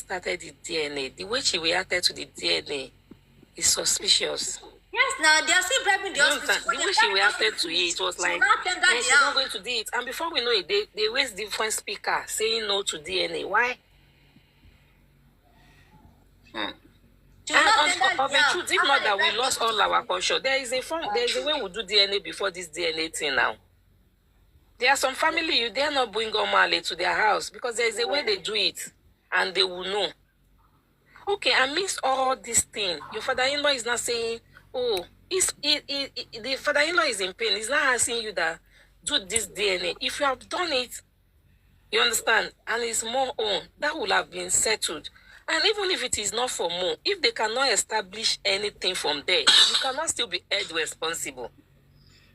started the DNA, the way she reacted to the DNA is suspicious. Yes, now they are still bribing the hospital. The way she reacted to it was like, she's not going to do it. And before we know it, they raised different speakers saying no to DNA. Why? And of the truth, if not that we lost all our culture, there is a way we do DNA before this DNA thing now. There are some family, you dare not bring Omale to their house because there is a way they do it and they will know. Okay, amidst all this thing, your father-in-law is not saying, oh, the father-in-law is in pain. He's not asking you that do this DNA. If you have done it, you understand, and it's more on, that will have been settled. And even if it is not for more, if they cannot establish anything from there, you cannot still be held responsible.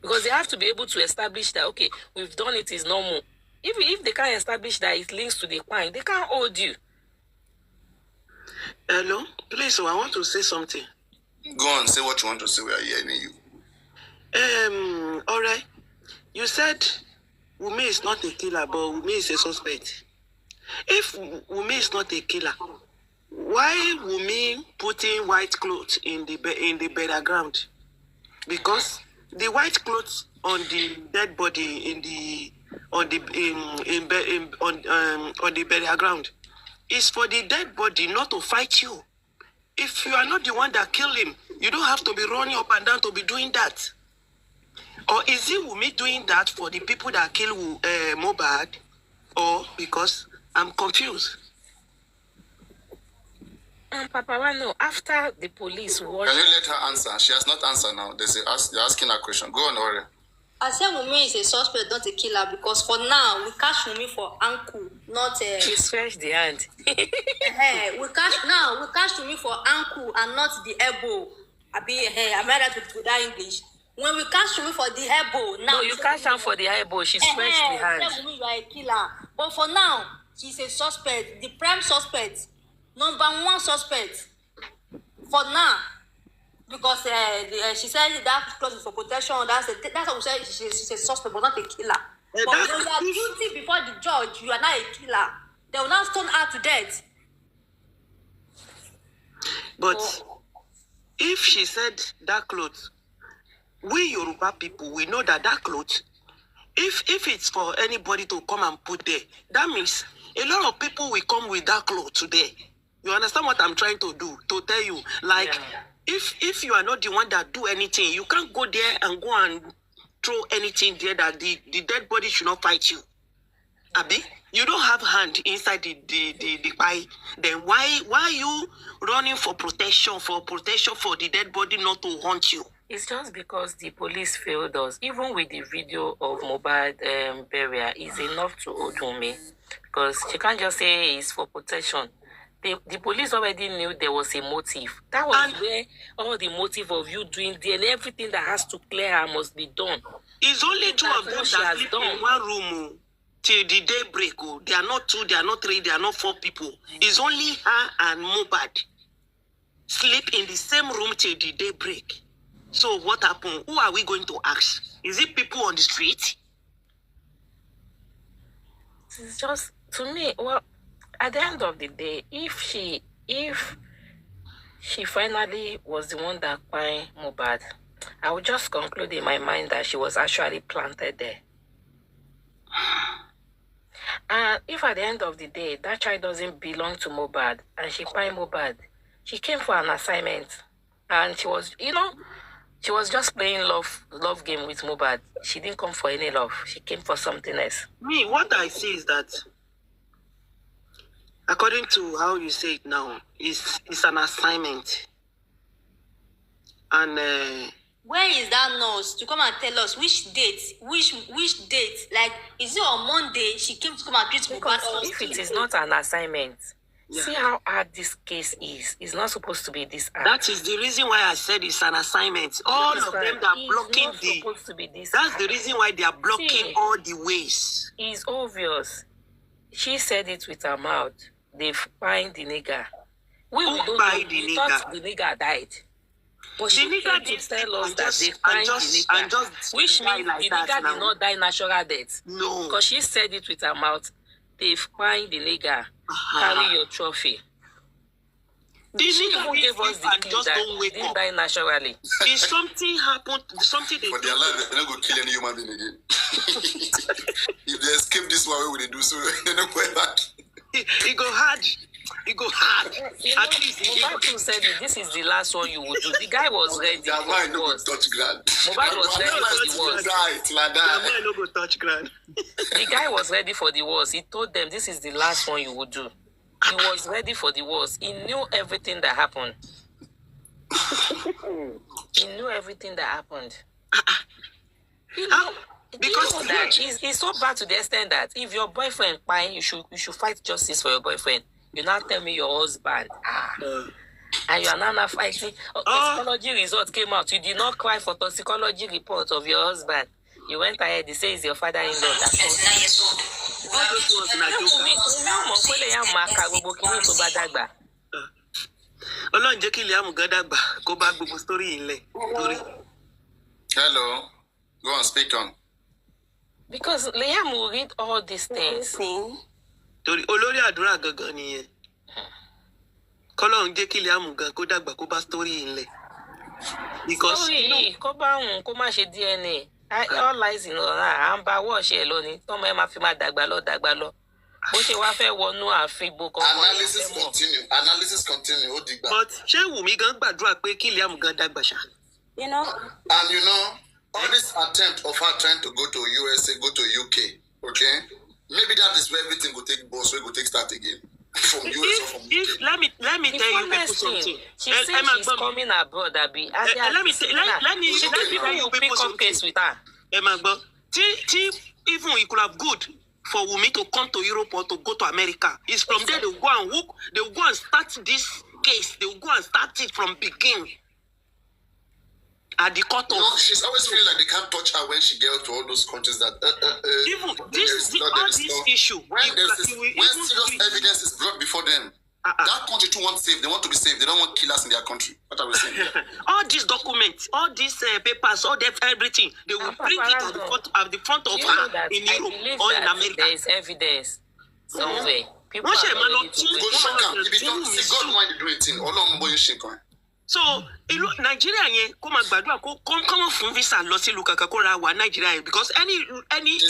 Because they have to be able to establish that, okay, we've done it, is normal. If they can't establish that it links to the crime, they can't hold you. Hello? Please, I want to say something. Go on, say what you want to say. We are hearing you. All right. You said Wunmi is not a killer, but Wunmi is a suspect. If Wunmi is not a killer, why Wunmi putting white clothes in the burial ground? Because the white clothes on the dead body on the burial ground is for the dead body, not to fight you. If you are not the one that killed him, you don't have to be running up and down to be doing that. Or is it Wunmi doing that for the people that killed Mohbad? Or because I'm confused. Papa Wano, after the police watched... Can you let her answer? She has not answered now. They're asking her question. Go on, Ore. I said Wunmi is a suspect, not a killer, because for now, we catch Wunmi for ankle, not a... She stretched the hand. we catch Wunmi for ankle and not the elbow. I'm married with that English. When we catch Wunmi for the elbow, now... No, you catch her for the elbow. She stretched the hand. Wunmi, you are a killer. But for now, she's a suspect, the prime suspect, number one suspect. For now. Because she said that close is for protection. That's how we say she's a suspect, but not a killer. But when you are guilty before the judge, you are not a killer. They will not stone her to death. But if she said that clothes, we Yoruba people, we know that clothes, if it's for anybody to come and put there, that means a lot of people will come with that clothes today. You understand what I'm trying to do? To tell you, like... Yeah. If you are not the one that do anything, you can't go there and go and throw anything there that the dead body should not fight you. Abi, you don't have hand inside the pie. Then why are you running for protection for the dead body not to haunt you? It's just because the police failed us. Even with the video of Mohbad burial, is enough to hold Wunmi. Because she can't just say it's for protection. The police already knew there was a motive. That was where all the motive of you doing DNA, everything that has to clear her must be done. It's only two of them that sleep in one room till the daybreak. They are not two, they are not three, they are not four people. It's only her and Mohbad sleep in the same room till the daybreak. So what happened? Who are we going to ask? Is it people on the street? It's just, to me, well, at the end of the day, if she finally was the one that acquired Mohbad, I would just conclude in my mind that she was actually planted there. And if at the end of the day, that child doesn't belong to Mohbad, and she acquired Mohbad, she came for an assignment. And she was, she was just playing love game with Mohbad. She didn't come for any love. She came for something else. Me, what I see is that according to how you say it now, it's an assignment. And where is that nurse to come and tell us which date? Like, is it on Monday she came to come and treat Mohbad? If it is not an assignment, see how hard this case is. It's not supposed to be this hard. That is the reason why I said it's an assignment. All of them that are blocking that's the reason why they are blocking all the ways. It's obvious. She said it with her mouth. They find the nigger. We don't know. We thought the nigger died. But the nigger did tell us that they find the nigger. Which means the nigger did not die natural death. No. Because she said it with her mouth. They find the nigger. Carry your trophy. They She need even to gave us the and clue just that don't he wake didn't up. die naturally. If something happened, something they For their life, they're not going to kill any human being again. If they escape this one, what will they do? So they're not going back. It go hard. It go hard. You At know, least Mohbad said it, this is the last one you would do. The guy was ready Their for mind the no go worst. touch ground. Mohbad was ready for the worst. Right, like their that. mind no go touch ground. The guy was ready for the worst. He told them this is the last one you would do. He was ready for the worst. He knew everything that happened. He knew everything that happened. He knew, Because you know that it's so bad to the extent that if your boyfriend fine, you should fight justice for your boyfriend. You now tell me your husband. And you are now fighting. Toxicology result came out. You did not cry for toxicology report of your husband. You went ahead. He says your father-in-law. That's all. all those ones na joke. Ọlọ́run jẹ́ kí Liam gan dàgbà kó bá gbogbo story yìí lẹ̀ torí. Hello. Go on, speak on. Because Liam will read all these things. Torí olórí àdúrà gangan nìyẹn. Kọ́lọ́run jẹ́ kí Liam gan kó dàgbà kó bá story yìí lẹ̀. Because Sorry, you know, kó bá òun kó má ṣe DNA. All lies in all that. À ń bá wọ́ọ̀ṣì ẹ̀ lónìí. Tọ́mọ ẹ máa fi máa dàgbà lọ. Bó ṣe wá fẹ́ wọnú àfihàn kan. Analysis continue. Analysis continue. Ó dìgbà. but ṣé Wùmí gan gbàdúrà pé kí Liam gan dàgbà ṣá? You know, And you know, all this attempt of her trying to go to USA, go to UK, okay? Maybe that is where everything will take boss, so it will take start again. From US or from UK. If let me The tell you people funniest something. thing, she Eh, said Emma, she's gbọ́ mi. coming abroad, Abi. Let me tell People you will pick people up something. case with her. Ẹ máa gbọ́. Tí even it could have good for Wunmi to come to Europe or to go to America. It's from there they will go and work. They will go and start this case. They will go and start it from beginning. At the court You know, of she's always feeling like they can't touch her when she gets to all those countries that even all this issue. when you- there's this, you will when even serious see- evidence is brought before them, that country too wants safe. They want to be safe. They don't want killers in their country. What are we saying? all these documents, all these papers, all that everything, they will bring it at the front of You know her that in I Europe believe or in that America. there is evidence somewhere. People Wọ́n ṣe are máa lọ ready to tún wait. Go shock Go am. If it don't, see God mind doing thing. Ọlọ́run bóyá ṣe nǹkan. So ìlú Nàìjíríà yẹn kó máa gbàdúrà kó kọ́mọ̀ fún visa lọ sílùú kankan kó ra wà Nàìjíríà yẹn because any It's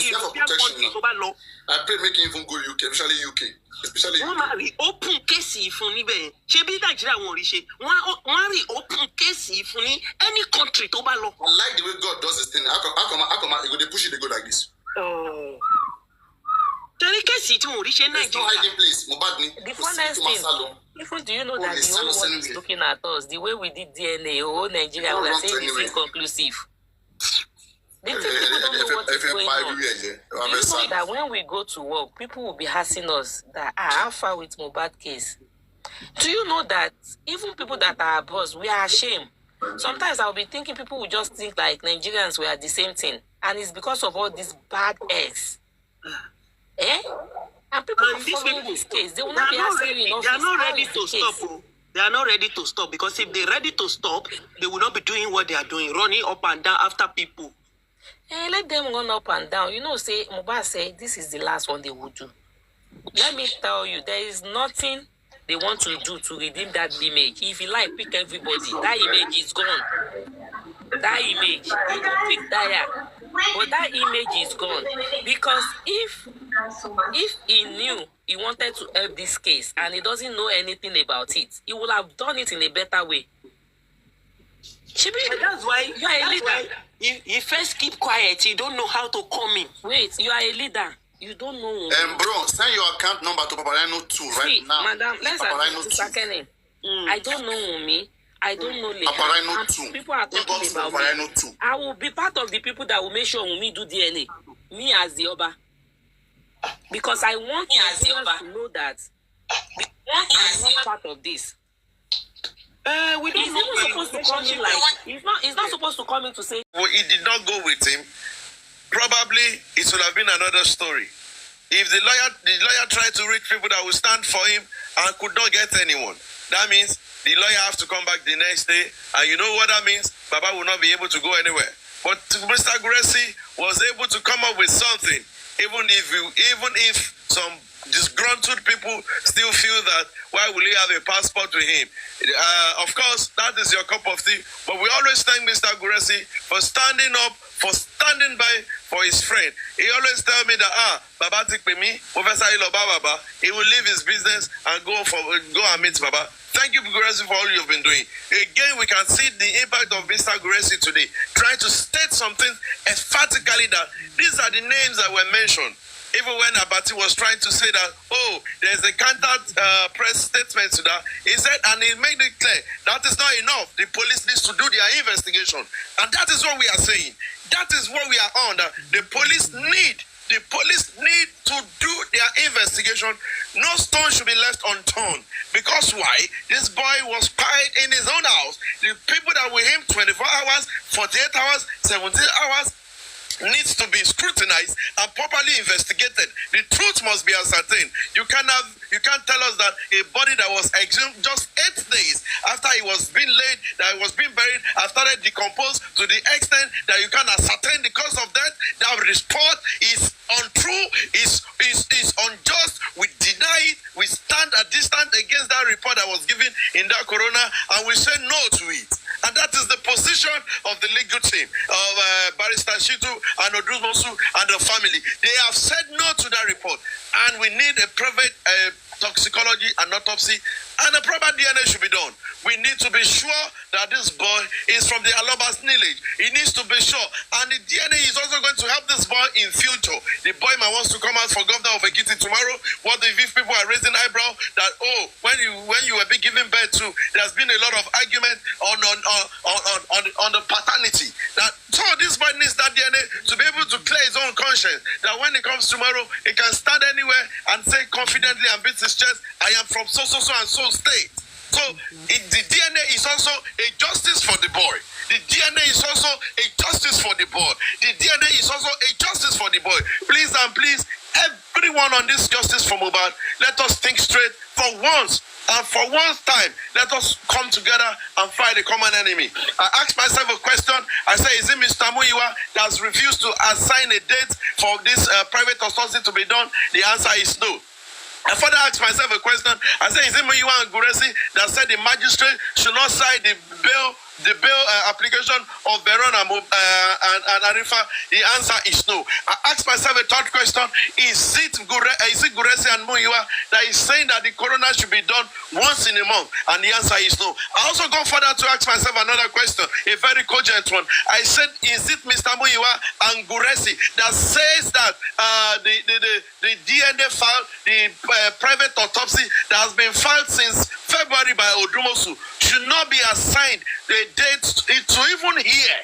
there for European protection country now. tó bá lọ I pray make him even go UK, especially UK. Especially wọ́n UK. máa rí open case fún níbẹ̀ yẹn ṣé bí Nàìjíríà wọn ò rí ṣe wọ́n á rí open case fún ní any country tó bá lọ. I like the way God does this thing. How come, they push it, they go like this. Torí kéèsì tí wọn ò rí ṣe There's no Nàìjíríà. hiding place. Mohbad ni. The funniest thing, even do you know that the whole world is looking at us, the way we did DNA, whole Nigeria, we are saying it's inconclusive. The thing people don't know what is going on. You know that when we go to work, people will be asking us that, how far with Mohbad case? Do you know that even people that are abroad, we are ashamed. Sometimes I'll be thinking people will just think like Nigerians were the same thing. And it's because of all these bad eggs. And people are following this case. They will not be asking in office. They are not how ready is the to case? stop. They are not ready to stop because if they're ready to stop, they will not be doing what they are doing, running up and down after people. Let them run up and down. You know, say Mohbad said this is the last one they will do. Let me tell you, there is nothing they want to do to redeem that image. If you like, pick everybody. That image is gone. That image, you can pick Daya. But that image is gone. Because if he knew he wanted to help this case and he doesn't know anything about it, he would have done it in a better way. But that's why you are a leader. You first keep quiet. You don't know how to come in. Wait, you are a leader. You don't know. Bro, send your account number to Paparino 2 right See, now. Madam, let's Paparino ask Kenny. I don't know me. I don't know Leha. Paparino 2. People are talking Inbox about Paparino me. 2. I will be part of the people that will make sure Wunmi do DNA. Me as the Oba. Because I want Nigerians to know that I'm not part of this. We He's don't not know. supposed to come in like he's not supposed to come in to say Well, it did not go with him. Probably it would have been another story. If the lawyer tried to reach people that would stand for him and could not get anyone, that means the lawyer has to come back the next day, and you know what that means? Baba will not be able to go anywhere. But Mr. Gracie was able to come up with something, even if some disgruntled people still feel that why will he have a passport to him? Of course, that is your cup of tea. But we always thank Mr. Guresi for standing up, for standing by for his friend. He always tell me that Baba Tikpemi, Professor Iloba Baba, he will leave his business and go and meet Baba. Thank you, Guresi, for all you've been doing. Again, we can see the impact of Mr. Guresi today, trying to state something emphatically that these are the names that were mentioned. Even when Abati was trying to say that, there's a counter press statement to that, he said, and he made it clear, that is not enough. The police needs to do their investigation. And that is what we are saying. That is what we are on. That the police need to do their investigation. No stone should be left unturned. Because why? This boy was quiet in his own house. The people that were him 24 hours, 48 hours, 17 hours, needs to be scrutinized and properly investigated. The truth must be ascertained. You can't tell us that a body that was exhumed just 8 days after it was being laid, that it was being buried, and started decomposed to the extent that you can ascertain the cause of death. That report is untrue, is unjust. We deny it. We stand at distance against that report that was given in that corona, and we say no to it. And that is the position of the legal team of Barrister Shitu and Oduzmosu and the family. They have said no to that report, and we need a private toxicology and autopsy, and a proper DNA should be done. We need to be sure that this boy is from the Alobas lineage. He needs to be sure, and the DNA is also going to help this boy in future. The boy might wants to come out for governor of Ekiti tomorrow. What if people are raising eyebrow that when you were being given birth to, there's been a lot of argument on the paternity. So this boy needs that DNA to be able to clear his own conscience. That when he comes tomorrow, he can stand anywhere and say confidently and beat his chest, I am from so and so state. So the DNA is also a justice for the boy. The DNA is also a justice for the boy. The DNA is also a justice for the boy. Please and please, everyone on this justice for Mohbad, let us think straight for once. And for one time, let us come together and fight the common enemy. I asked myself a question. I said, is it Mr. Muyiwa that has refused to assign a date for this private autopsy to be done? The answer is no. I further asked myself a question. I said, is it Muyiwa and Guresi that said the magistrate should not sign the bail application of Veron and Arifa? The answer is no. I asked myself a third question. Is it Guresi and Muyiwa that is saying that the coroner should be done once in a month? And the answer is no. I also go further to ask myself another question, a very cogent one. I said, is it Mr. Muyiwa and Guresi that says that the DNA file, the private autopsy that has been filed since February by Odumosu should not be assigned the date to even hear,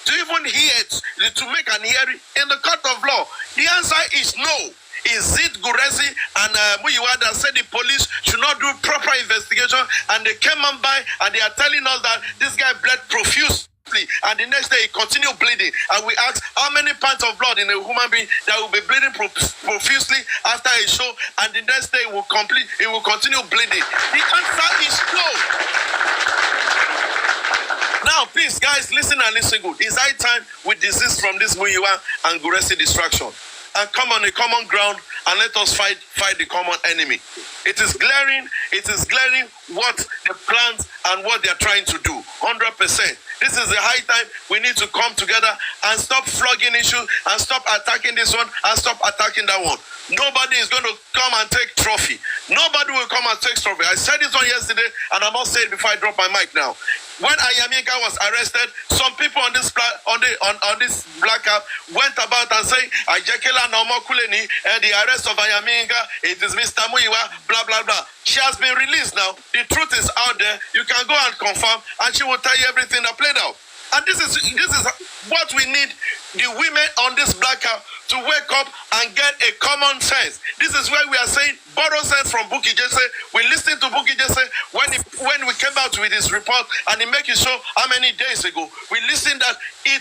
to make an hearing in the court of law? The answer is no. Is it Guresi and Muyiwa that said the police should not do proper investigation, and they came on by and they are telling us that this guy bled profusely, and the next day he continued bleeding, and we ask how many pints of blood in a human being that will be bleeding profusely after a show, and the next day it will continue bleeding? The answer is no. Now, please, guys, listen and listen good. It's high time we desist from this Muyiwa and Guresi distraction and come on a common ground and let us fight the common enemy. It is glaring what the plans and what they are trying to do. 100%. This is the high time we need to come together and stop flogging issues and stop attacking this one and stop attacking that one. Nobody is going to come and take trophy. Nobody will come and take trophy. I said this one yesterday, and I must say it before I drop my mic now. When Ayaminka was arrested, some people on this black app went about and saying, "Ajekela Naomokuleni and the arrest of Ayaminka, it is Mr. Muyiwa, blah blah blah." She has been released now. The truth is out there. You can go and confirm, and she will tell you everything that played out. And this is what we need the women on this black app to wake up and get a common sense. This is where we are saying borrow sense from Bukky Jesse. We listened to Bukky Jesse when we came out with his report, and he made it show how many days ago. We listened that he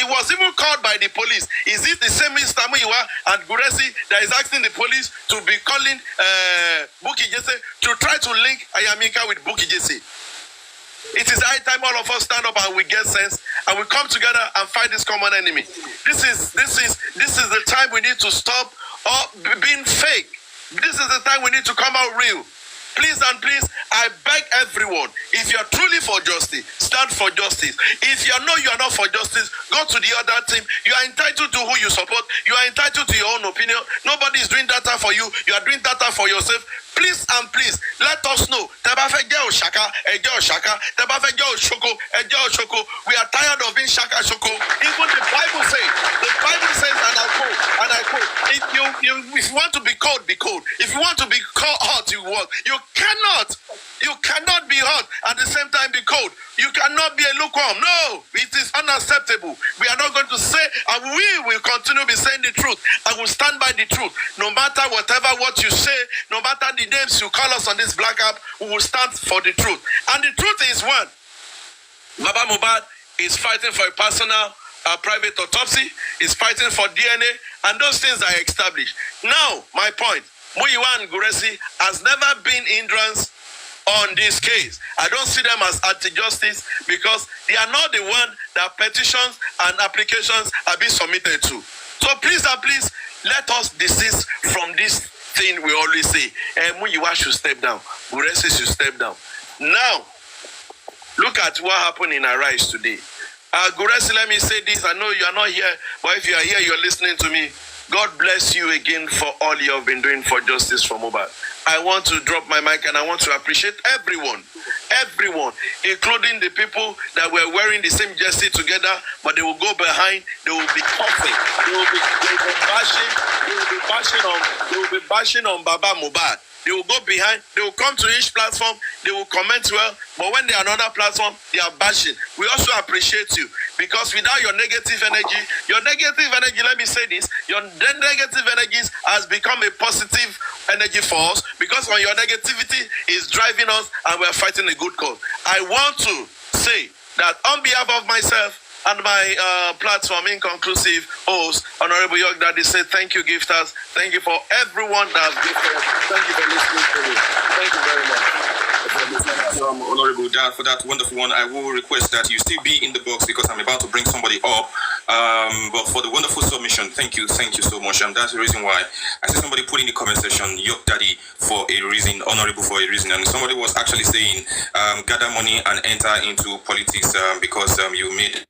was even called by the police. Is it the same Mr. Muyiwa and Guresi that is asking the police to be calling Bukky Jesse to try to link Ayaminka with Bukky Jesse? It is high time all of us stand up and we get sense and we come together and fight this common enemy. This is the time we need to stop being fake. This is the time we need to come out real. Please and please, I beg everyone, if you are truly for justice, stand for justice. If you know you are not for justice, go to the other team. You are entitled to who you support. You are entitled to your own opinion. Nobody is doing that for you. You are doing that for yourself. Please and please, let us know. We are tired of being shaka shoko. Even the Bible says, and I quote, if you want to be cold, be cold. If you want to be hot, you want. You cannot be hot at the same time be cold. You cannot be a lukewarm. No, it is unacceptable. We are not going to say, and we will continue to be saying the truth. I will stand by the truth. No matter what you say, no matter the names you call us on this black app, we will stand for the truth. And the truth is one. Baba Mohbad is fighting for a personal private autopsy, is fighting for DNA, and those things are established. Now, my point, Muyiwa and Guresi has never been hindrance on this case. I don't see them as anti-justice because they are not the one that petitions and applications are being submitted to. So please and please, let us desist from this thing we always say. Muyiwa should step down. Guresi should step down. Now, look at what happened in RI0US today. Guresi, let me say this. I know you are not here, but if you are here, you're listening to me. God bless you again for all you have been doing for justice for Mohbad. I want to drop my mic and I want to appreciate everyone, including the people that were wearing the same jersey together, but they will go behind, they will be coughing, they will be bashing on Baba Mohbad. They will go behind, they will come to each platform, they will comment well, but when they are on another platform, they are bashing. We also appreciate you because without your negative energy, let me say this, your negative energies has become a positive energy for us because when your negativity is driving us and we are fighting a good cause. I want to say that on behalf of myself, and my platform, Inconclusive host, Honorable York Daddy, said thank you, gifters. Thank you for everyone that has gifted. Thank you for listening to me. Thank you very much. Honorable Dad, for that wonderful one, I will request that you still be in the box because I'm about to bring somebody up. But for the wonderful submission, thank you so much. That's the reason why I see somebody put in the comment section, York Daddy for a reason, honorable for a reason. And somebody was actually saying, gather money and enter into politics because you make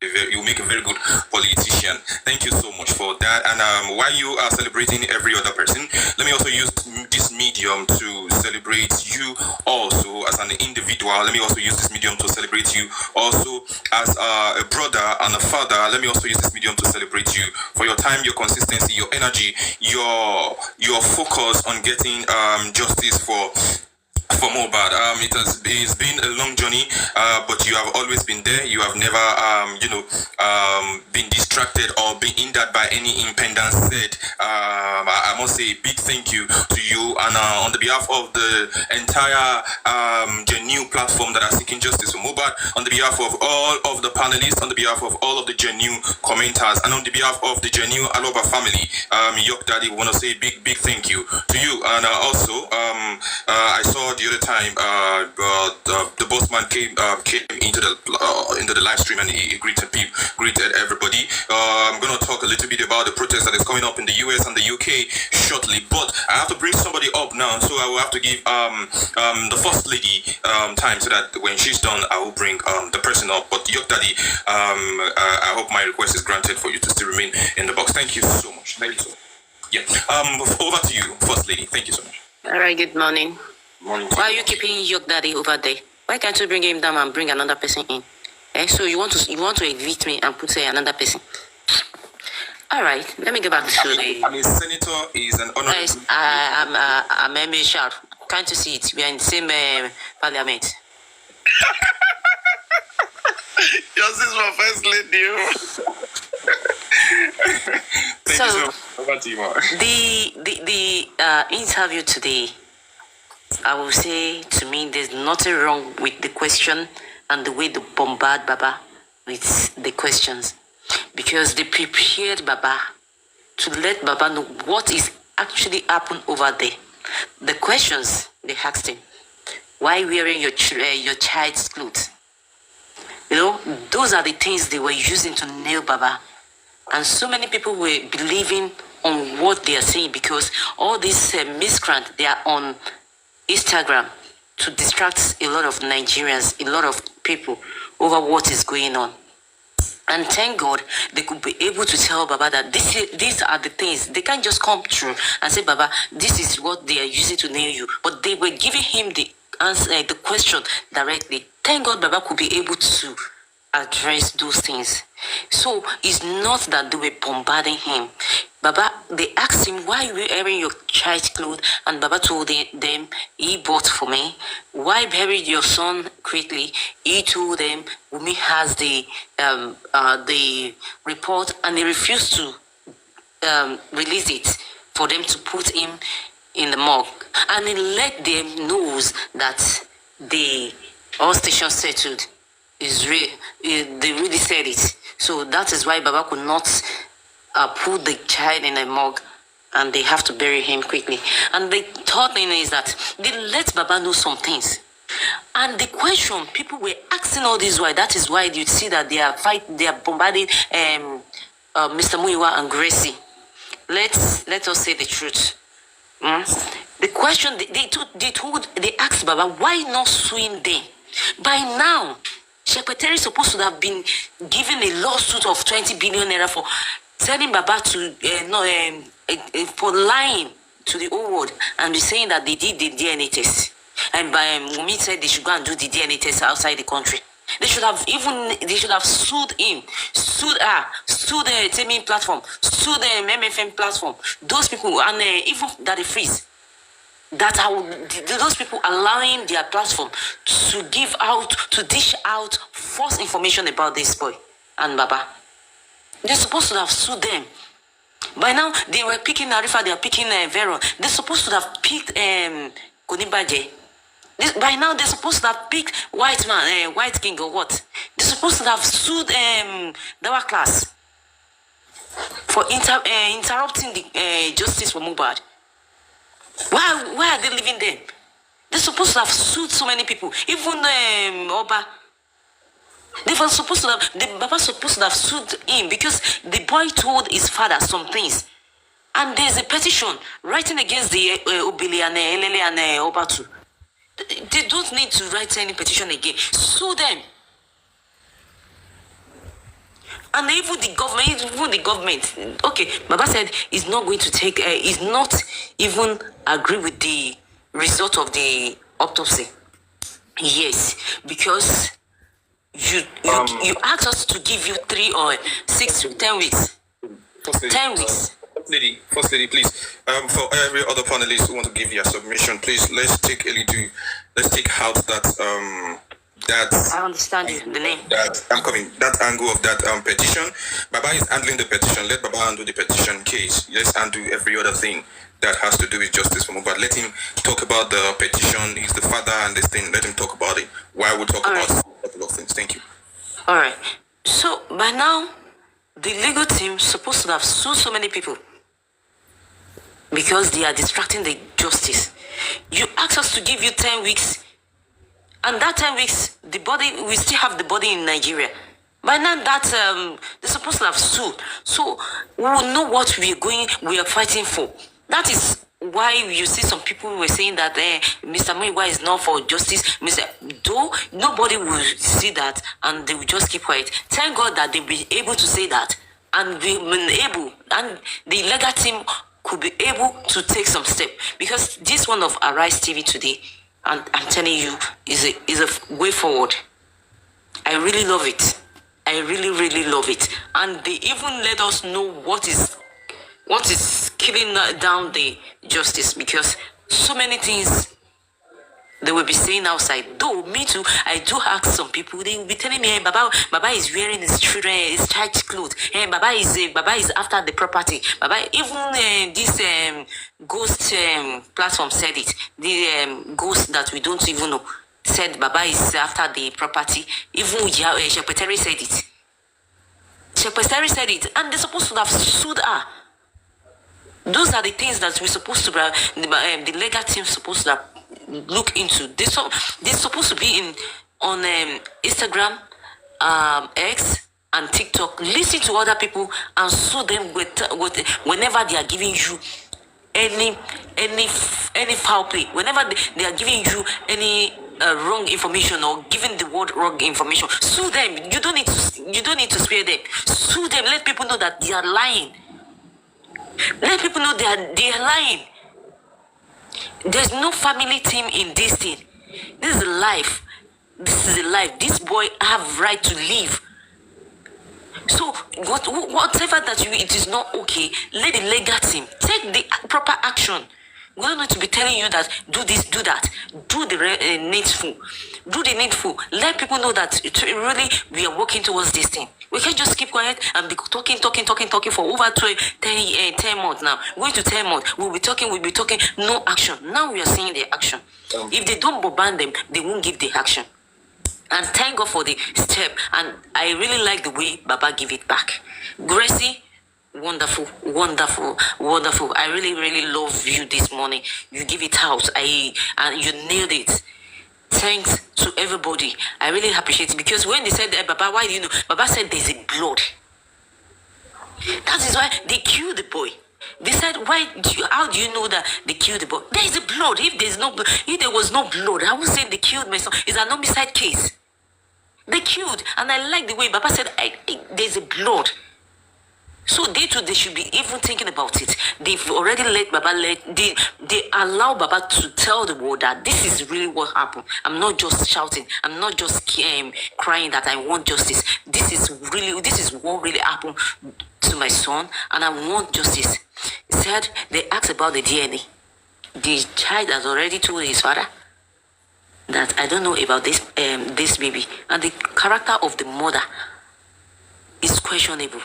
a very good politician. Thank you so much for that. And while you are celebrating every other person, let me also use this medium to celebrate you also as an individual. Let me also use this medium to celebrate you also as a brother and a father. Let me also use this medium to celebrate you for your time, your consistency, your energy, your focus on getting justice for Mohbad. It's been a long journey, but you have always been there. You have never, been distracted or been hindered by any impendence said. I must say a big thank you to you, and on the behalf of the entire genuine platform that are seeking justice for Mohbad, on the behalf of all of the panelists, on the behalf of all of the genuine commenters, and on the behalf of the genuine Aloba family, York Daddy, want to say a big thank you to you. And also, I saw the other time the boss man came into the live stream and he greeted everybody. I'm going to talk a little bit about the protest that is coming up in the US and the UK shortly, but I have to bring somebody up now, so I will have to give the first lady time so that when she's done I will bring the person up. But York Daddy, I hope my request is granted for you to still remain in the box. Thank you so much. Thank you so much. Yeah. Over to you, first lady. Thank you so much. All right, good morning. Morning. Why are you keeping York Daddy over there? Why can't you bring him down and bring another person in? So you want to evict me and put another person? All right, let me go back to the. I mean, senator is an honorable. Guys, I'm Emmy Sharp. Can't you see it? We are in the same parliament. Justice for first lady. Thank you so much. Over to you, Mark. The interview today, I will say, to me, there's nothing wrong with the question and the way they bombard Baba with the questions, because they prepared Baba to let Baba know what is actually happened over there. The questions they asked him: why wearing your child's clothes? Those are the things they were using to nail Baba, and so many people were believing on what they are saying, because all these miscreants, they are on Instagram to distract a lot of Nigerians, a lot of people over what is going on. And thank God they could be able to tell Baba that these are the things. They can't just come through and say, Baba, this is what they are using to nail you. But they were giving him the answer, the question directly. Thank God Baba could be able to address those things. So it's not that they were bombarding him. Baba, they asked him, why are you wearing your child's clothes? And Baba told them, he bought for me. Why buried your son quickly? He told them, Wunmi has the report, and they refused to release it for them to put him in the morgue. And he let them know that the all stations settled is real. They really said it. So that is why Baba could not put the child in a morgue, and they have to bury him quickly. And the third thing is that they let Baba know some things. And the question people were asking all this why, that is why you see that they are bombarding Mr. Muiwa and Gracie. Let us say the truth. The question they asked Baba, why not suing them? By now, Secretary is supposed to have been given a lawsuit of 20 billion naira for telling Baba to for lying to the whole world and be saying that they did the DNA test. And by Wunmi said they should go and do the DNA test outside the country. They should have sued him, sued her, sued the Temin platform, sued the MFM platform. Those people, and even that they freeze. That those people allowing their platform to dish out false information about this boy and Baba. They're supposed to have sued them. By now, they were picking Arifa, they are picking Veron. They're supposed to have picked Konibaje. By now, they're supposed to have picked White Man, White King or what? They're supposed to have sued Dawa Class for interrupting the justice for Mohbad. Why are they leaving them? They're supposed to have sued so many people. Even Oba. Baba supposed to have sued him because the boy told his father some things. And there's a petition writing against the Obili and Elele and Obatu. They don't need to write any petition again. Sue them. And even the government, okay, Baba said he's not going to take, he's not even agree with the result of the autopsy. Yes, because you asked us to give you 3 or 6 to 10 weeks. 10 weeks. First lady, please. For every other panelist who want to give your submission, please let's take out that I understand you, the name. That angle of that petition. Baba is handling the petition. Let Baba handle the petition case. Let's undo every other thing that has to do with justice for Mohbad. Let him talk about the petition. He's the father and this thing. Let him talk about it. While we talk about a couple of things. Thank you. All right. So by now, the legal team is supposed to have sued so many people because they are distracting the justice. You asked us to give you 10 weeks. And that 10 weeks, we still have the body in Nigeria. By now, they're supposed to have sued. So we will know what we are fighting for. That is why you see some people were saying that Mr. Muiwa is not for justice. Though nobody will see that and they will just keep quiet. Thank God that they'll be able to say that and and the legal team could be able to take some steps. Because this one of Arise TV today, and I'm telling you, is a way forward. I really love it. I really, really love it. And they even let us know what is killing down the justice, because so many things they will be saying outside. Though me too, I do ask some people. They will be telling me, hey, Baba is wearing his child's clothes. Hey, Baba is after the property. Baba, even this ghost platform said it. The ghost that we don't even know said Baba is after the property. Even Secretary said it. Secretary said it, and they're supposed to have sued her. Those are the things that we're supposed to the legal team supposed to look into. They're supposed to be on Instagram, X, and TikTok, listen to other people and sue them with whenever they are giving you any foul play, whenever they are giving you any wrong information or giving the word wrong information, sue them. You don't need to spare them. Sue them. Let people know that they are lying. Let people know they are lying. There's no family team in this thing. This is life. This is a life. This boy have right to live. So whatever that it is not okay, let the legal team take the proper action. We don't need to be telling you that do this, do that, do the needful, do the needful. Let people know that really we are working towards this thing. We can't just keep quiet and be talking for over 10 months now. Going to 10 months, we'll be talking, no action. Now we are seeing the action. If they don't ban them, they won't give the action. And thank God for the step. And I really like the way Baba give it back. Gracie, wonderful. I really love you this morning. You give it out. And you nailed it. Thanks to everybody. I really appreciate it, because when they said, Baba, why do you know? Baba said there's a blood. That is why they killed the boy. They said, how do you know that they killed the boy? There is a blood. If there was no blood, I would say they killed my son. It's an homicide case. They killed. And I like the way Baba said, there's a blood. So they should be even thinking about it. They've already let Baba they allow Baba to tell the world that this is really what happened. I'm not just shouting. I'm not just crying that I want justice. This is what really happened to my son, and I want justice. He said they asked about the DNA. The child has already told his father that I don't know about this baby, and the character of the mother is questionable.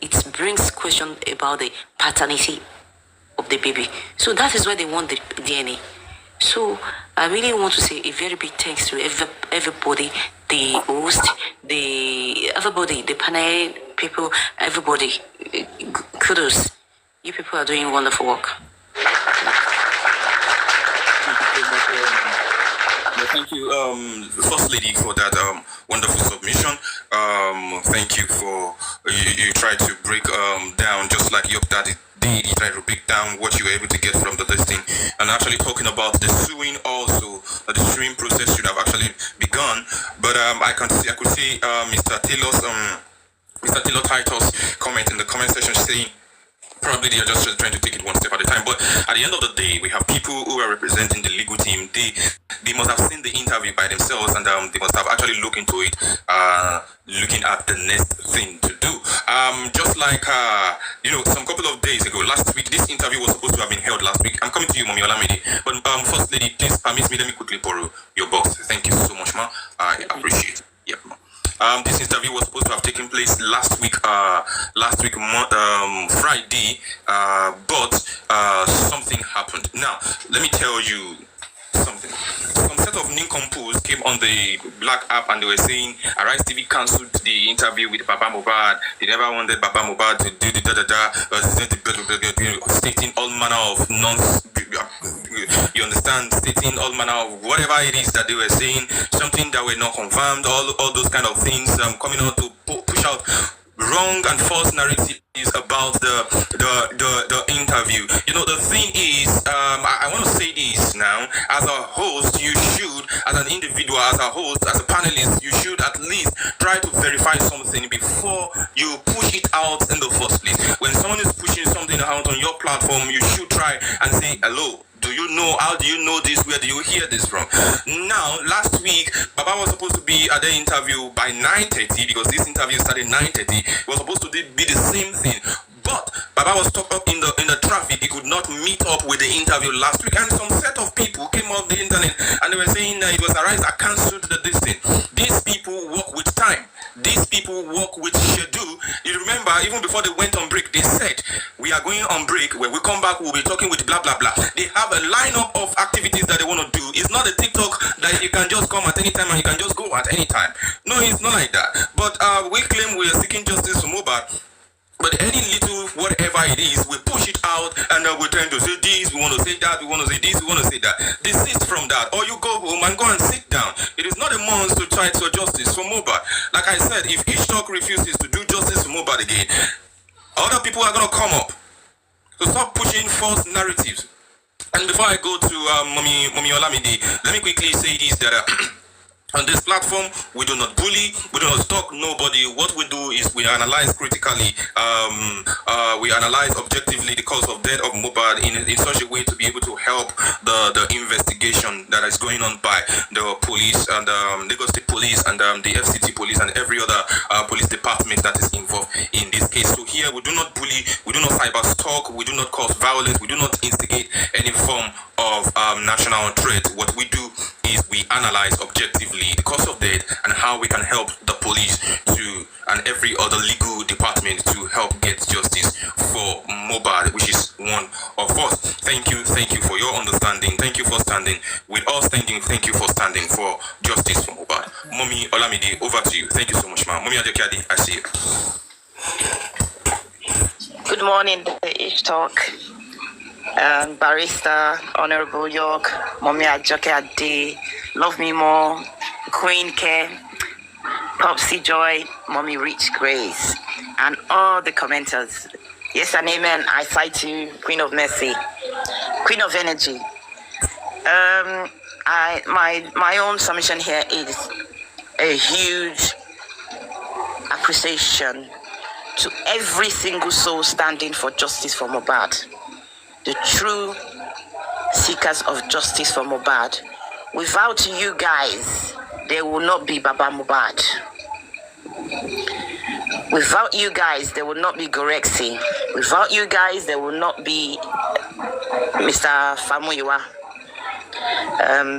It brings question about the paternity of the baby. So that is why they want the DNA. So I really want to say a very big thanks to everybody, the host, everybody, the panel people, everybody. Kudos. You people are doing wonderful work. Thank you, First Lady, for that wonderful submission. Thank you for you tried to break down, just like your daddy did. You tried to break down what you were able to get from the listing, and actually talking about the suing also. The suing process should have actually begun. But I could see Mr. Taylor Titus comment in the comment section saying, probably they are just trying to take it one step at a time. But at the end of the day, we have people who are representing the legal team. They must have seen the interview by themselves, and they must have actually looked into it, looking at the next thing to do. Just like, some couple of days ago, last week, this interview was supposed to have been held last week. I'm coming to you, Mommy Olamide. But First Lady, please permit me, let me quickly borrow your box. Thank you so much, ma. I appreciate it. Yep, ma. This interview was supposed to have taken place last week Friday, but something happened. Now, let me tell you something. Some set of nincompoops came on the Black app and they were saying Arise TV cancelled the interview with Baba Mohbad. They never wanted Baba Mohbad to do the stating all manner of nonsense. You understand, stating all manner of whatever it is that they were saying, something that were not confirmed, all those kind of things, coming out to push out wrong and false narratives about the interview. The thing is, I want to say this now. As a host, you should, as an individual, as a host, as a panelist, you should at least try to verify something before you push it out in the first place. When someone is pushing something out on your platform, you should try and say, hello, do you know, how do you know this? Where do you hear this from? Now, last week, Baba was supposed to be at the interview by 9:30, because this interview started 9:30. It was supposed to be the same thing. But Baba was stuck up in the traffic. He could not meet up with the interview last week. And some set of people came off the internet and they were saying that it was Arise that cancelled this thing. These people work with time. These people work with schedule. You remember, even before they went on break, they said, we are going on break. When we come back, we'll be talking with blah, blah, blah. They have a lineup of activities that they want to do. It's not a TikTok that you can just come at any time and you can just go at any time. No, it's not like that. But we claim we are seeking justice for Mohbad. But any little whatever it is, we push it out and we're trying to say this, we want to say that, we want to say this, we want to say that. Desist from that. Or you go home and go and sit down. It is not a response to try to justice for Mohbad. Like I said, if each talk refuses to do justice for Mohbad again, other people are going to come up. So stop pushing false narratives. And before I go to Mommy Olamide, let me quickly say this, that on this platform, we do not bully, we do not stalk nobody. What we do is we analyze critically, we analyze objectively the cause of death of Mohbad in such a way to be able to help the investigation that is going on by the police and Lagos State Police and the FCT Police and every other police department that is involved in this case. So here we do not bully, we do not cyber stalk, we do not cause violence, we do not instigate any form of national threat. What we do is we analyze objectively the cause of death and how we can help the police to and every other legal department to help get justice for Mohbad, which is one of us. Thank you for your understanding. Thank you for standing with us. Thank you for standing for justice for Mohbad. Mommy Olamide, over to you. Thank you so much, ma'am. Mommy Adekadi, I see you. Good morning, Ish Talk. Barrister, Honorable York, Mommy Ajoke Ade, Love Me More, Queen Care, Popsy Joy, Mommy Rich Grace, and all the commenters. Yes and amen. I cite you, Queen of Mercy, Queen of Energy. My own submission here is a huge appreciation to every single soul standing for justice for Mohbad. The true seekers of justice for Mohbad. Without you guys, there will not be Baba Mohbad. Without you guys, there will not be Gorexi. Without you guys, there will not be Mr. Famuyiwa.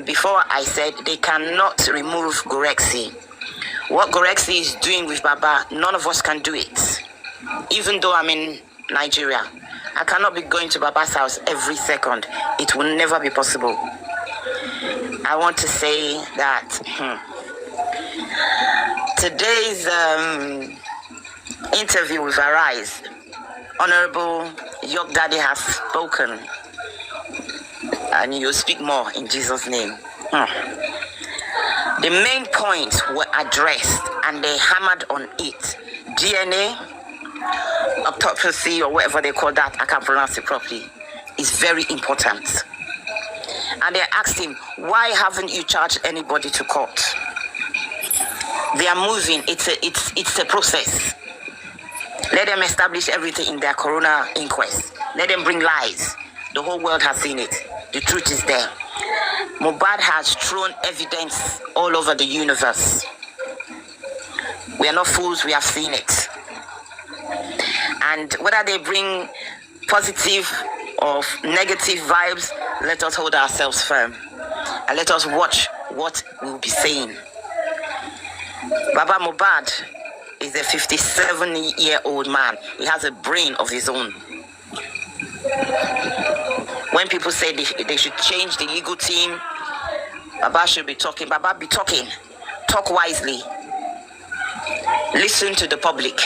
Before I said they cannot remove Gorexi. What Gorexi is doing with Baba, none of us can do it. Even though I'm in Nigeria, I cannot be going to Baba's house every second. It will never be possible. I want to say that today's interview with Arise, Honorable York Daddy has spoken, and you'll speak more in Jesus' name. The main points were addressed and they hammered on it. DNA, autopsy or whatever they call that, I can't pronounce it properly, is very important. And they asked him, why haven't you charged anybody to court? They are moving. It's a process. Let them establish everything in their corona inquest. Let them bring lies. The whole world has seen it. The truth is there. Mohbad has thrown evidence all over the universe. We are not fools, we have seen it. And whether they bring positive or negative vibes, let us hold ourselves firm. And let us watch what we'll be saying. Baba Mohbad is a 57-year-old man. He has a brain of his own. When people say they should change the legal team, Baba should be talking. Baba be talking. Talk wisely. Listen to the public.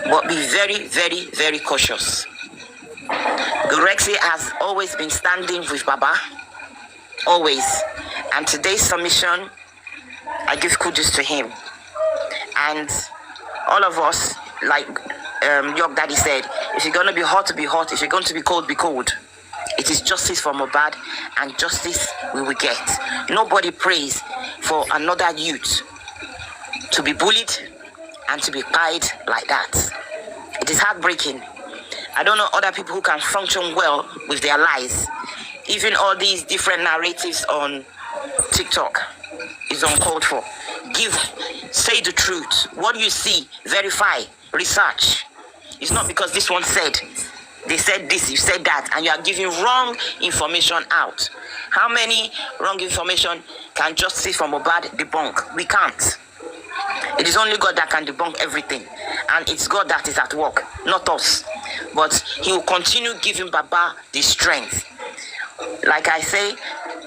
But be very, very, very cautious. Gorexi has always been standing with Baba. Always. And today's submission, I give kudos to him. And all of us, like York Daddy said, if you're going to be hot, be hot. If you're going to be cold, be cold. It is justice for Mohbad, and justice we will get. Nobody prays for another youth to be bullied and to be pied like that. It is heartbreaking. I don't know other people who can function well with their lies. Even all these different narratives on TikTok is uncalled for. Say the truth. What you see, verify, research. It's not because this one said, they said this, you said that, and you are giving wrong information out. How many wrong information can justice for Mohbad debunk? We can't. It is only God that can debunk everything. And it's God that is at work, not us. But he will continue giving Baba the strength. Like I say,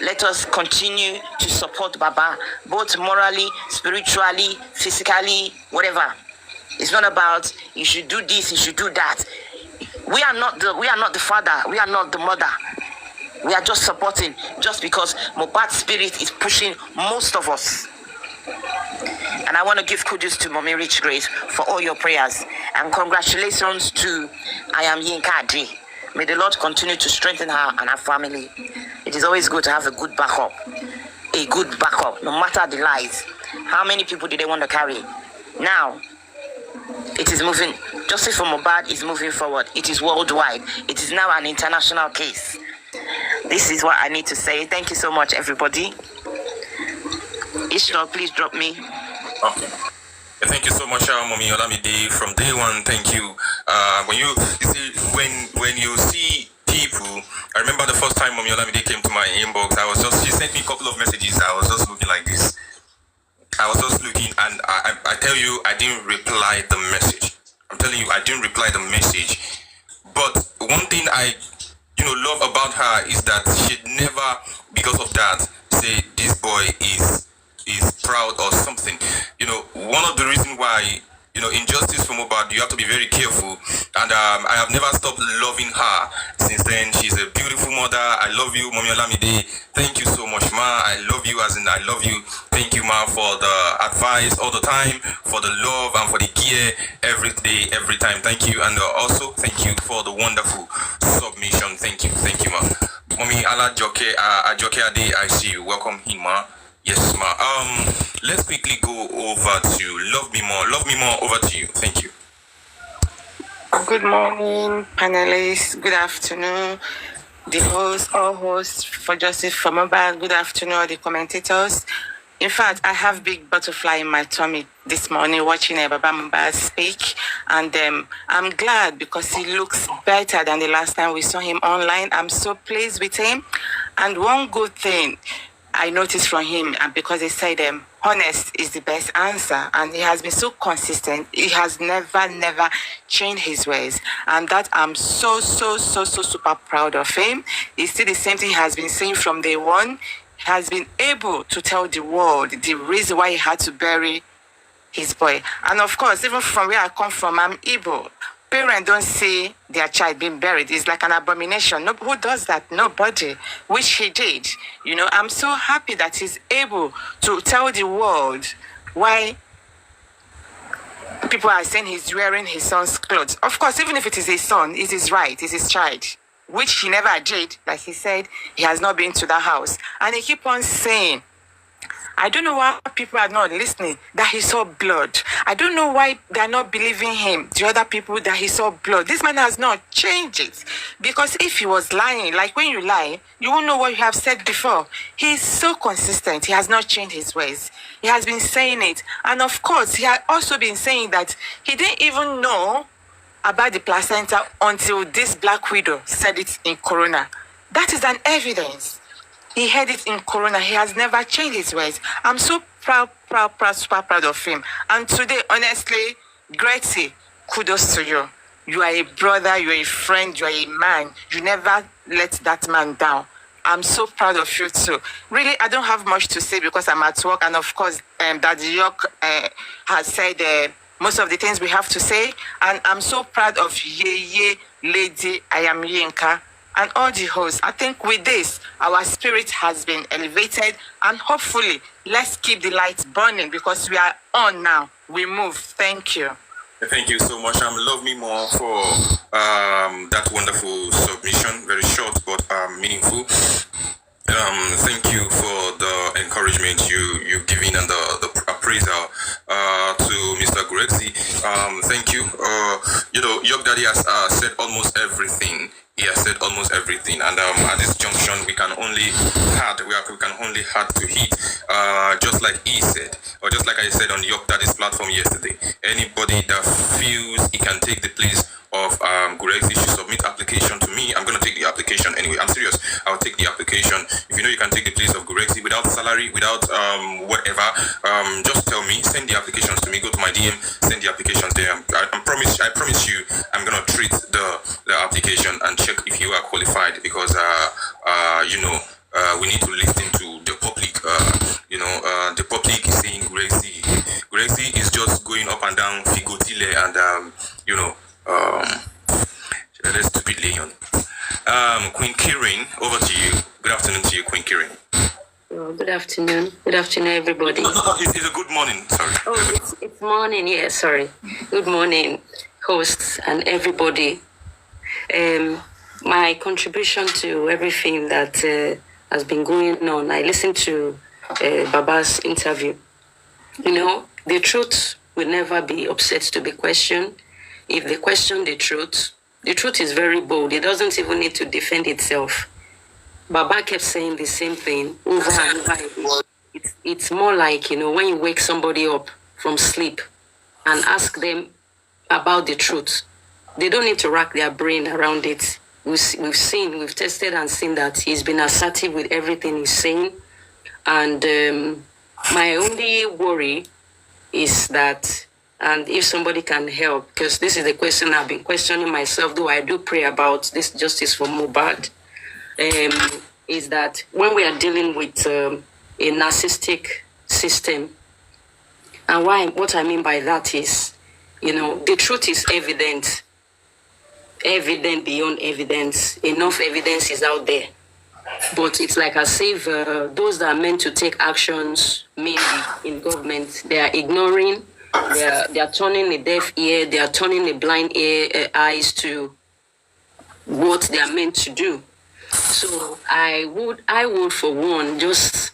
let us continue to support Baba, both morally, spiritually, physically, whatever. It's not about you should do this, you should do that. We are not the father, we are not the mother. We are just supporting just because Mohbad's spirit is pushing most of us. And I want to give kudos to Mommy Rich Grace for all your prayers. And congratulations to I am Yinka Adi. May the Lord continue to strengthen her and her family. It is always good to have a good backup. A good backup, no matter the lies. How many people do they want to carry? Now, it is moving. Justice for Mohbad is moving forward. It is worldwide. It is now an international case. This is what I need to say. Thank you so much, everybody. Ishmael, please drop me. Okay. Thank you so much, Mommy Olamide. From day one, thank you. When you see people, I remember the first time Mommy Olamide came to my inbox. She sent me a couple of messages. I was just looking like this. I was just looking, and I tell you, I didn't reply the message. I'm telling you, I didn't reply the message. But one thing I, love about her is that she'd never, because of that, say this boy is proud or something. One of the reasons why, in Justice for Mohbad, you have to be very careful. And I have never stopped loving her since then. She's a beautiful mother. I love you, Mommy Olamide. Thank you so much, Ma. I love you as in I love you. Thank you, Ma, for the advice all the time, for the love and for the care every day, every time. Thank you. And also, thank you for the wonderful submission. Thank you, Ma. Mommy Alajoke Ade, I see you. Welcome in, Ma. Yes, Ma. Let's quickly go over to Love Me More. Love Me More, over to you. Thank you. Good morning, panelists. Good afternoon, the hosts, all hosts for Justice for Mohbad. Good afternoon, all the commentators. In fact, I have big butterfly in my tummy this morning watching Baba Mohbad speak, and I'm glad because he looks better than the last time we saw him online. I'm so pleased with him. And one good thing I noticed from him, and because he said honest is the best answer, and he has been so consistent. He has never changed his ways, and that I'm so super proud of him. It's still the same thing he has been saying from day one. He has been able to tell the world the reason why he had to bury his boy. And of course, even from where I come from, I'm Igbo. Parents don't see their child being buried. It's like an abomination. No, who does that? Nobody. Which he did. I'm so happy that he's able to tell the world why people are saying he's wearing his son's clothes. Of course, even if it is his son, it is right. It's his child, which he never did. Like he said, he has not been to that house. And he keep on saying, I don't know why people are not listening, that he saw blood. I don't know why they're not believing him, the other people, that he saw blood. This man has not changed it. Because if he was lying, like when you lie, you won't know what you have said before. He's so consistent. He has not changed his ways. He has been saying it. And of course, he had also been saying that he didn't even know about the placenta until this Black Widow said it in Corona. That is an evidence. He had it in Corona. He has never changed his ways. I'm so proud, super proud of him. And today, honestly, Gracie, kudos to you. You are a brother, you are a friend, you are a man. You never let that man down. I'm so proud of you too. Really, I don't have much to say because I'm at work. And of course, Daddy York has said most of the things we have to say. And I'm so proud of Yeye, Lady, I am Yinka, and all the hosts. I think with this, our spirit has been elevated, and hopefully, let's keep the lights burning because we are on now. We move. Thank you. Thank you so much. Love Me More for that wonderful submission. Very short but meaningful. Thank you for the encouragement you've given and the appraisal to Mr. Grexy. Thank you. York Daddy has said almost everything. He has said almost everything, and at this junction we can only add to hit, just like he said, or just like I said on York Daddy's platform yesterday. Anybody that feels he can take the place of Gurexi should submit application to me. I'm going to take the application anyway. I'm serious. I'll take the application. If you know you can take the place of Gurexi without salary, without whatever, just tell me. Send the applications to me. Go to my DM. Send the applications there. I promise you, I'm going to treat the application and check if you are qualified, because we need to listen to the public. The public is saying Gurexi is just going up and down Figotile and stupid lion. Queen Kirin, over to you. afternoon. Good afternoon, everybody. It's a good morning. Sorry. Oh, it's morning. Yeah, sorry. Good morning, hosts and everybody. My contribution to everything that has been going on. I listened to Baba's interview. You know, the truth will never be upset to be questioned. If they question the truth is very bold. It doesn't even need to defend itself. Baba kept saying the same thing over and over again. It's more like, you know, when you wake somebody up from sleep and ask them about the truth, they don't need to rack their brain around it. We've tested and seen that he's been assertive with everything he's saying. And my only worry is that, and if somebody can help, because this is the question I've been questioning myself, though I do pray about this justice for Mohbad, is that when we are dealing with a narcissistic system, and what I mean by that is, you know, the truth is evident beyond evidence. Enough evidence is out there. But it's like as if those that are meant to take actions, mainly in government, they are ignoring, they are turning a deaf ear, they are turning a blind eyes to what they are meant to do. So I would for one just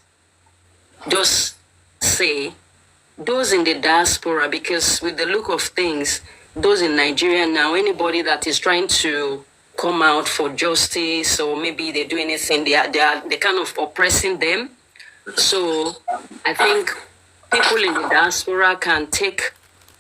say those in the diaspora, because with the look of things, those in Nigeria now, anybody that is trying to come out for justice, or maybe they do anything, they're kind of oppressing them. So I think people in the diaspora can take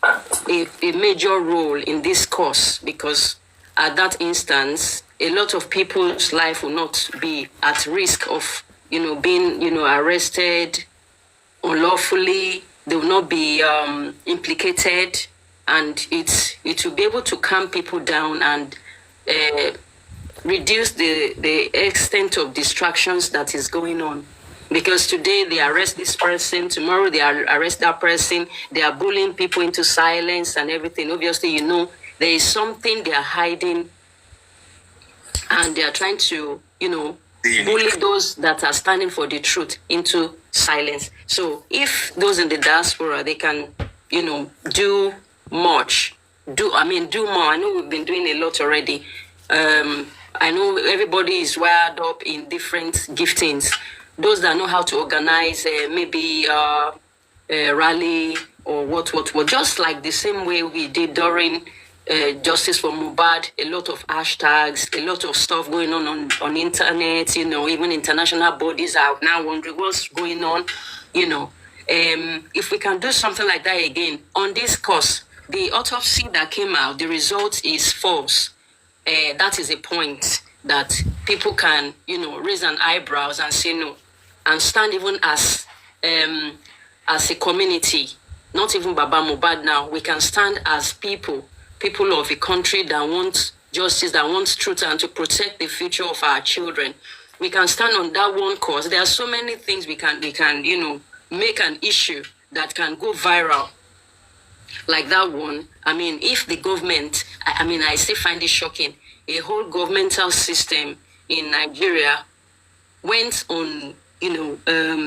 a major role in this cause, because at that instance, a lot of people's life will not be at risk of, you know, being, you know, arrested unlawfully. They will not be implicated, and it will be able to calm people down and reduce the extent of distractions that is going on. Because today they arrest this person, tomorrow they arrest that person, they are bullying people into silence and everything. Obviously, you know, there is something they are hiding, and they are trying to, you know, bully those that are standing for the truth into silence. So if those in the diaspora, they can, you know, do more. I know we've been doing a lot already. I know everybody is wired up in different giftings. Those that know how to organize maybe a rally or what, just like the same way we did during Justice for Mohbad, a lot of hashtags, a lot of stuff going on internet, you know, even international bodies are now wondering what's going on, you know. If we can do something like that again, on this course, the autopsy that came out, the result is false. That is a point that people can, you know, raise an eyebrows and say no, and stand even as a community, not even Baba Mohbad now. We can stand as people of a country that want justice, that wants truth, and to protect the future of our children. We can stand on that one cause. There are so many things we can, you know, make an issue that can go viral. Like that one. I mean, if the government, I still find it shocking. A whole governmental system in Nigeria went on, you know,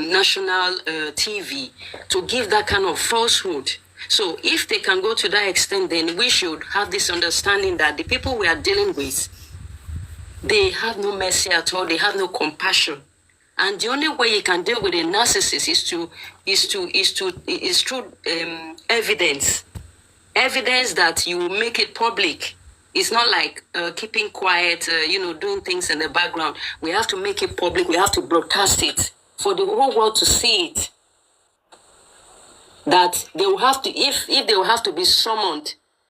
national TV to give that kind of falsehood. So if they can go to that extent, then we should have this understanding that the people we are dealing with, they have no mercy at all. They have no compassion. And the only way you can deal with a narcissist is through evidence. Evidence that you make it public. It's not like keeping quiet, you know, doing things in the background. We have to make it public. We have to broadcast it for the whole world to see it. That they will have to, if they will have to be summoned